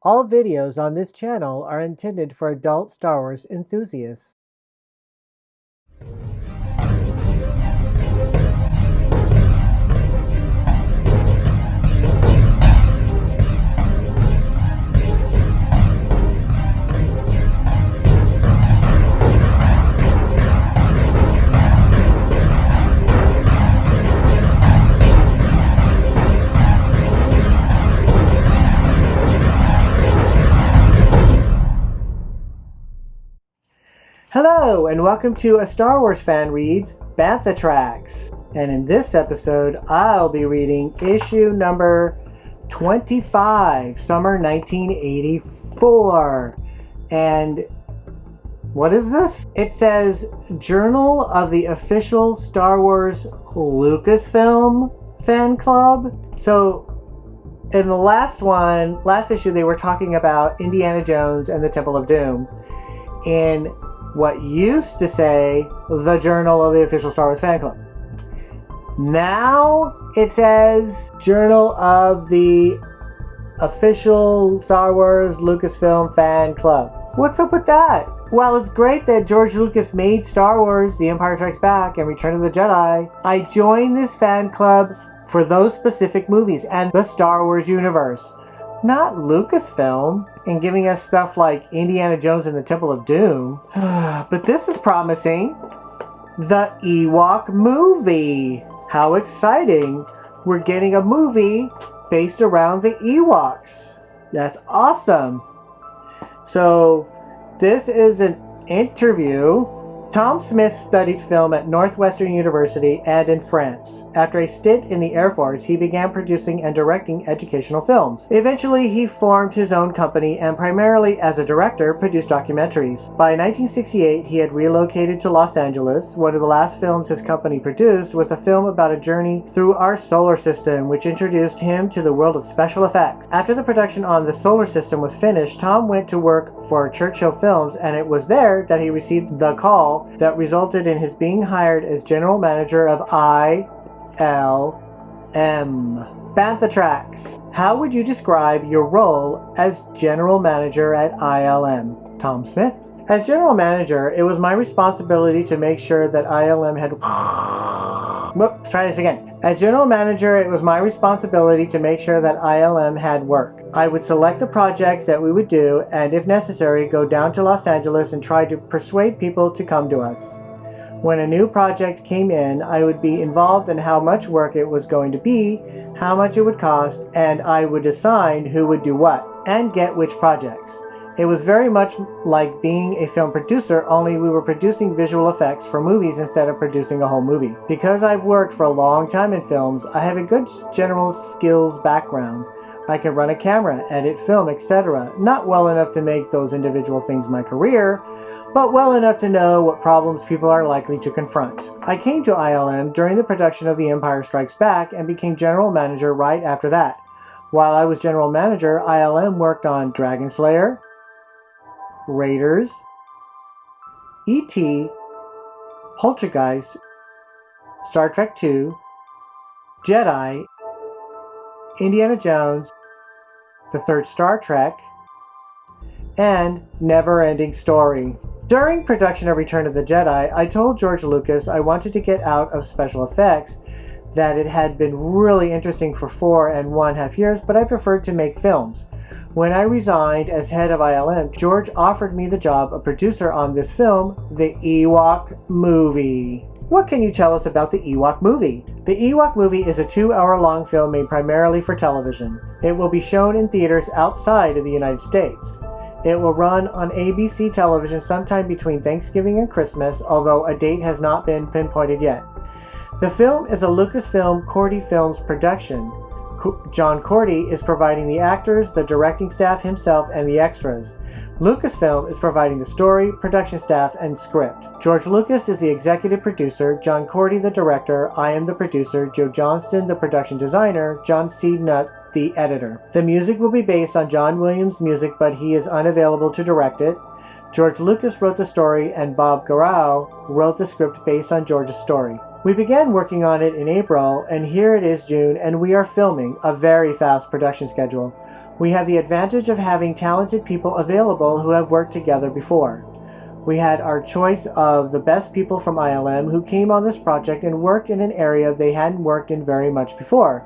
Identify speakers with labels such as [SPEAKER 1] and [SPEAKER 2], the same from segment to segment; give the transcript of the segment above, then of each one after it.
[SPEAKER 1] All videos on this channel are intended for adult Star Wars enthusiasts. Hello, and welcome to A Star Wars Fan Reads Bantha Tracks. And in this episode, I'll be reading issue number 25, summer 1984. And what is this? It says Journal of the Official Star Wars Lucasfilm Fan Club. So, in the last issue, they were talking about Indiana Jones and the Temple of Doom. In what used to say the Journal of the Official Star Wars Fan Club. Now it says Journal of the Official Star Wars Lucasfilm Fan Club. What's up with that? Well, it's great that George Lucas made Star Wars, The Empire Strikes Back, and Return of the Jedi. I joined this fan club for those specific movies and the Star Wars universe, not Lucasfilm, and giving us stuff like Indiana Jones and the Temple of Doom. But this is promising. The Ewok movie. How exciting. We're getting a movie based around the Ewoks. That's awesome. So, this is an interview. Tom Smith studied film at Northwestern University and in France. After a stint in the Air Force, he began producing and directing educational films. Eventually, he formed his own company and primarily as a director produced documentaries. By 1968, he had relocated to Los Angeles. One of the last films his company produced was a film about a journey through our solar system, which introduced him to the world of special effects. After the production on the solar system was finished, Tom went to work for Churchill Films, and it was there that he received the call that resulted in his being hired as general manager of ILM. Bantha Tracks. How would you describe your role as general manager at ILM? Tom Smith. As general manager, it was my responsibility to make sure that ILM had... Whoops, try this again. As general manager, it was my responsibility to make sure that ILM had work. I would select the projects that we would do, and if necessary, go down to Los Angeles and try to persuade people to come to us. When a new project came in, I would be involved in how much work it was going to be, how much it would cost, and I would decide who would do what, and get which projects. It was very much like being a film producer, only we were producing visual effects for movies instead of producing a whole movie. Because I've worked for a long time in films, I have a good general skills background. I can run a camera, edit film, etc. Not well enough to make those individual things my career, but well enough to know what problems people are likely to confront. I came to ILM during the production of The Empire Strikes Back and became general manager right after that. While I was general manager, ILM worked on Dragon Slayer, Raiders, E.T., Poltergeist, Star Trek II, Jedi, Indiana Jones, the third Star Trek, and Never Ending Story. During production of Return of the Jedi, I told George Lucas I wanted to get out of special effects, that it had been really interesting for 4.5 years, but I preferred to make films. When I resigned as head of ILM, George offered me the job of producer on this film, the Ewok movie. What can you tell us about the Ewok movie? The Ewok movie is a 2-hour-long film made primarily for television. It will be shown in theaters outside of the United States. It will run on ABC television sometime between Thanksgiving and Christmas, although a date has not been pinpointed yet. The film is a Lucasfilm Cordy Films production. John Cordy is providing the actors, the directing staff himself, and the extras. Lucasfilm is providing the story, production staff, and script. George Lucas is the executive producer, John Cordy the director, I am the producer, Joe Johnston the production designer, John C. Nutt the editor. The music will be based on John Williams' music, but he is unavailable to direct it. George Lucas wrote the story, and Bob Garau wrote the script based on George's story. We began working on it in April, and here it is June, and we are filming a very fast production schedule. We have the advantage of having talented people available who have worked together before. We had our choice of the best people from ILM who came on this project and worked in an area they hadn't worked in very much before.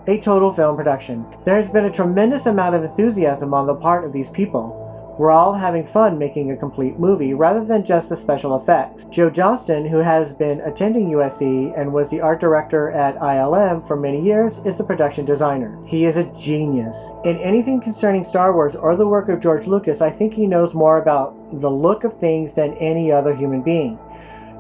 [SPEAKER 1] A total film production. There has been a tremendous amount of enthusiasm on the part of these people. We're all having fun making a complete movie rather than just the special effects. Joe Johnston, who has been attending USC and was the art director at ILM for many years, is the production designer. He is a genius. In anything concerning Star Wars or the work of George Lucas, I think he knows more about the look of things than any other human being.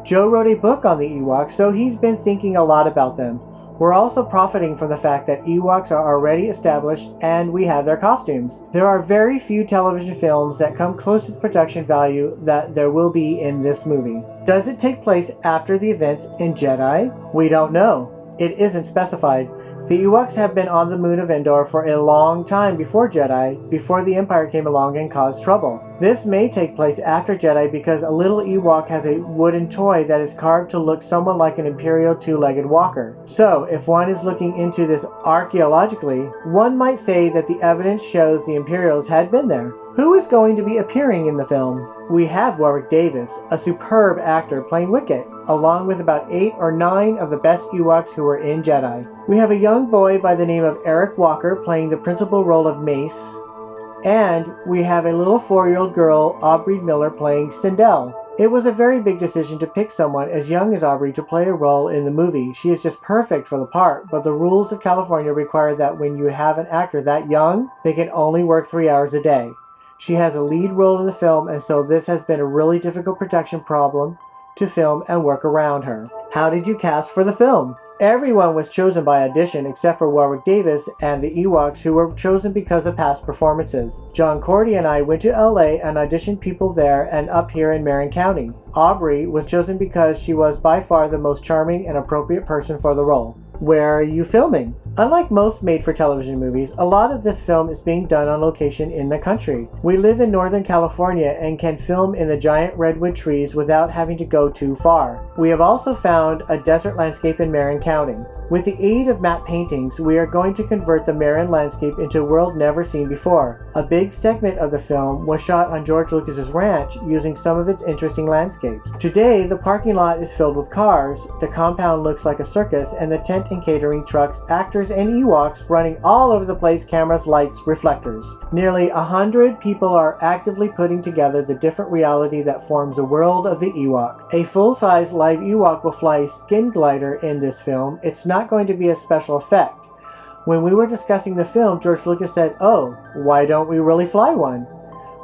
[SPEAKER 1] Joe wrote a book on the Ewoks, so he's been thinking a lot about them. We're also profiting from the fact that Ewoks are already established and we have their costumes. There are very few television films that come close to the production value that there will be in this movie. Does it take place after the events in Jedi? We don't know. It isn't specified. The Ewoks have been on the moon of Endor for a long time before Jedi, before the Empire came along and caused trouble. This may take place after Jedi because a little Ewok has a wooden toy that is carved to look somewhat like an Imperial two-legged walker. So, if one is looking into this archaeologically, one might say that the evidence shows the Imperials had been there. Who is going to be appearing in the film? We have Warwick Davis, a superb actor playing Wicket, along with about 8 or 9 of the best Ewoks who were in Jedi. We have a young boy by the name of Eric Walker playing the principal role of Mace, and we have a little 4-year-old girl, Aubrey Miller, playing Sindel. It was a very big decision to pick someone as young as Aubrey to play a role in the movie. She is just perfect for the part, but the rules of California require that when you have an actor that young, they can only work 3 hours a day. She has a lead role in the film, and so this has been a really difficult production problem to film and work around her. How did you cast for the film? Everyone was chosen by audition except for Warwick Davis and the Ewoks, who were chosen because of past performances. John Cordy and I went to LA and auditioned people there and up here in Marin County. Aubrey was chosen because she was by far the most charming and appropriate person for the role. Where are you filming? Unlike most made-for-television movies, a lot of this film is being done on location in the country. We live in Northern California and can film in the giant redwood trees without having to go too far. We have also found a desert landscape in Marin County. With the aid of matte paintings, we are going to convert the Marin landscape into a world never seen before. A big segment of the film was shot on George Lucas's ranch using some of its interesting landscapes. Today, the parking lot is filled with cars, the compound looks like a circus, and the tent and catering trucks, actors, and Ewoks running all over the place, cameras, lights, reflectors. Nearly 100 people are actively putting together the different reality that forms the world of the Ewok. A full-size live Ewok will fly a skin glider in this film. It's not going to be a special effect. When we were discussing the film, George Lucas said, "Oh, why don't we really fly one?"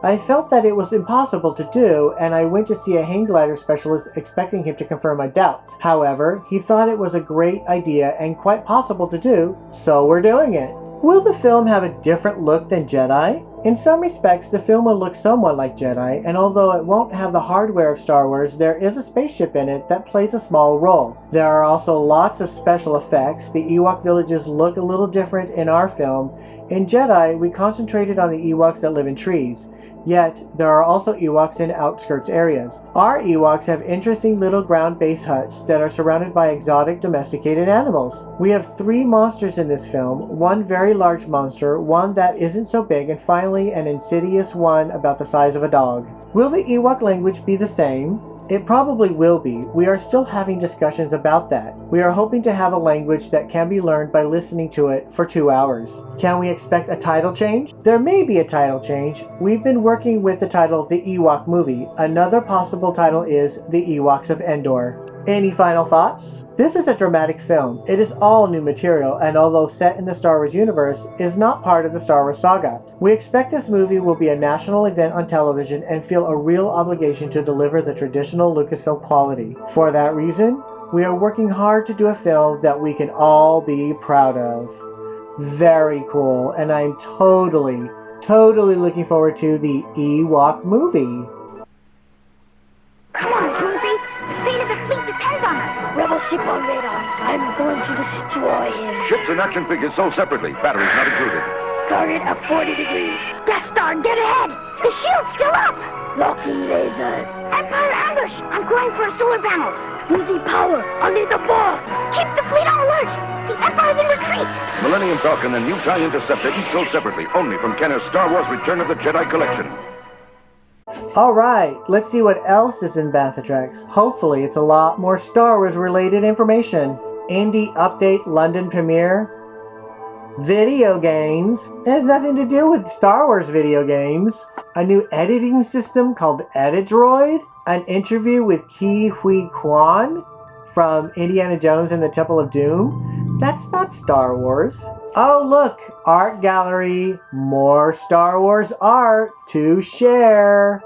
[SPEAKER 1] I felt that it was impossible to do, and I went to see a hang glider specialist expecting him to confirm my doubts. However, he thought it was a great idea and quite possible to do, so we're doing it. Will the film have a different look than Jedi? In some respects, the film will look somewhat like Jedi, and although it won't have the hardware of Star Wars, there is a spaceship in it that plays a small role. There are also lots of special effects. The Ewok villages look a little different in our film. In Jedi, we concentrated on the Ewoks that live in trees. Yet, there are also Ewoks in outskirts areas. Our Ewoks have interesting little ground-based huts that are surrounded by exotic domesticated animals. We have 3 monsters in this film, one very large monster, one that isn't so big, and finally an insidious one about the size of a dog. Will the Ewok language be the same? It probably will be. We are still having discussions about that. We are hoping to have a language that can be learned by listening to it for 2 hours. Can we expect a title change? There may be a title change. We've been working with the title The Ewok Movie. Another possible title is The Ewoks of Endor. Any final thoughts? This is a dramatic film. It is all new material, and although set in the Star Wars universe, is not part of the Star Wars saga. We expect this movie will be a national event on television and feel a real obligation to deliver the traditional Lucasfilm quality. For that reason, we are working hard to do a film that we can all be proud of. Very cool, and I'm totally looking forward to the Ewok movie.
[SPEAKER 2] Come on, Toonface! The fate of the fleet depends on us! Rebel ship on radar. I'm going to destroy him.
[SPEAKER 3] Ships and action figures sold separately. Batteries not included.
[SPEAKER 2] Target at 40 degrees. Death Star, get ahead! The shield's still up! Locking lasers. Empire ambush! I'm going for our solar panels. Losing power. I'll need the boss. Keep the fleet on alert! The Empire's in retreat!
[SPEAKER 3] Millennium Falcon and new TIE Interceptor each sold separately, only from Kenner's Star Wars Return of the Jedi collection.
[SPEAKER 1] Alright, let's see what else is in Bantha Tracks. Hopefully it's a lot more Star Wars related information. Indie Update London Premiere. Video games. It has nothing to do with Star Wars video games. A new editing system called Edidroid. An interview with Ke Huy Quan from Indiana Jones and the Temple of Doom. That's not Star Wars. Oh look, art gallery. More Star Wars art to share.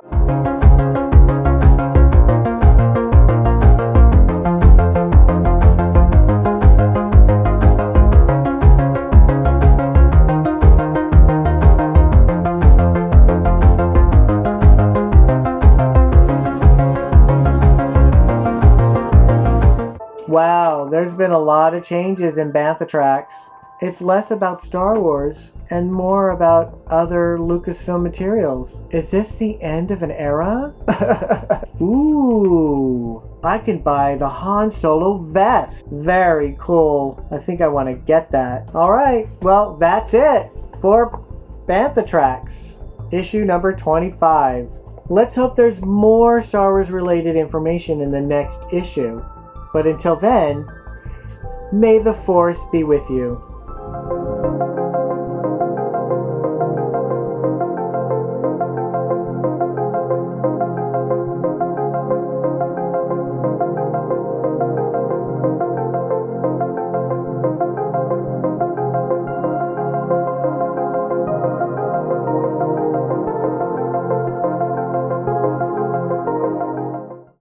[SPEAKER 1] Wow, there's been a lot of changes in Bantha Tracks. It's less about Star Wars and more about other Lucasfilm materials. Is this the end of an era? Ooh, I can buy the Han Solo vest. Very cool. I think I want to get that. Alright, well that's it for Bantha Tracks, issue number 25. Let's hope there's more Star Wars related information in the next issue. But until then, may the Force be with you.